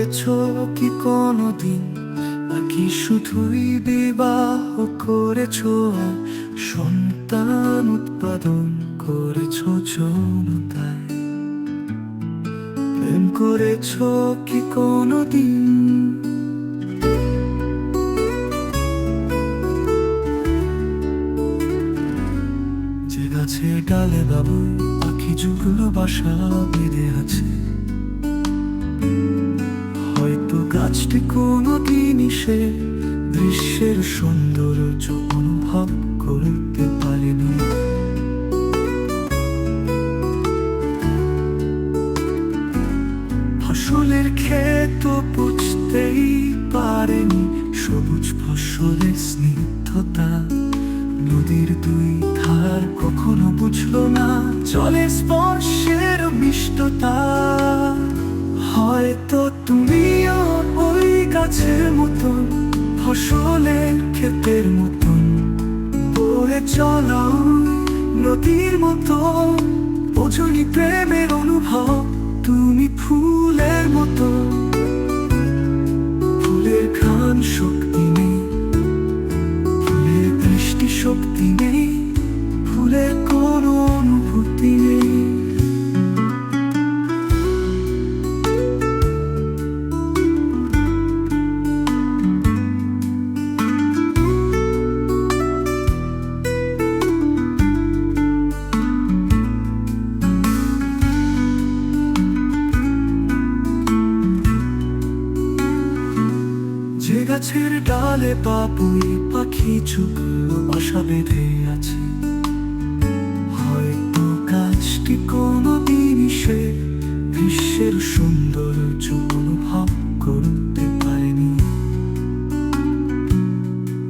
করেছো কি কোনোদিন, নাকি শুধুই বিবাহ করেছো আর সন্তান উৎপাদন করেছো যৌনতায়? প্রেম করেছো কি কোনোদিন? যে গাছের ডালে বাবুই পাখি যুগলো বাসা বেঁধে আছে, হয়তো গাছটি কোনোদিনই সে দৃশ্যের সৌন্দর্য অনুভব করতে পারেনি। ফসলের ক্ষেত বুঝতেই পারেনি সবুজ ফসলের স্নিগ্ধতা, নদীর দুই ধার কখনো বুঝলো না জলের স্পর্শের মিষ্টতা। হয়তো তুমিও ওই গাছের মতন, ফসলের ক্ষেতের মতন, বয়ে চলা নদীর মতো বোঝনি প্রেমের অনুভব। তুমি ফুলের মতো, ফুলের ঘ্রাণ শক্তি নেই, ফুলের দৃষ্টি শক্তি নেই, ফুলের কোনো অনুভূতি নেই। যে গাছের ডালে বাবুই পাখি চুপলো বাসা বেঁধে আছে, হয়তো গাছটি কোনোদিনই সে বিশ্বের সৌন্দর্য অনুভব করতে পারেনি।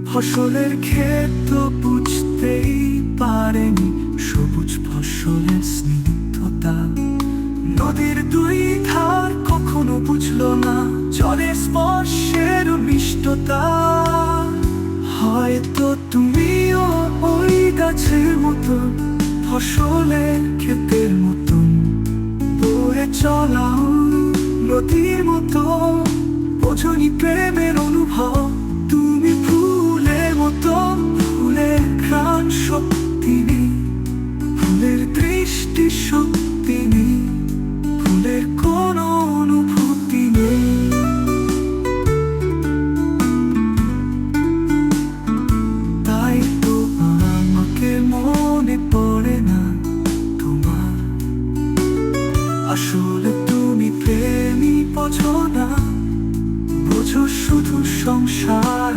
ফসলের ক্ষেত বুঝতেই পারেনি সবুজ ফসলের স্নিগ্ধতা, নদীর দুই ধার কখনো বুঝলো না জলের স্পর্শের মিষ্টতা। হয়তো তুমিও ওই গাছের মতন, ফসলের ক্ষেতের মতন, বয়ে চলা নদীর মতো বোঝনি প্রেমের অনুভব। তুমি ফুলের মতো, ফুলের ঘ্রাণ শক্তি নেই, ফুলের দৃষ্টি শক্তি নেই, ফুলের কোনো অনুভূতি নেই। তাই তো আমাকে মনে পড়ে না তোমার, আসলে তুমি প্রেমই বোঝো না, বোঝো শুধু সংসার।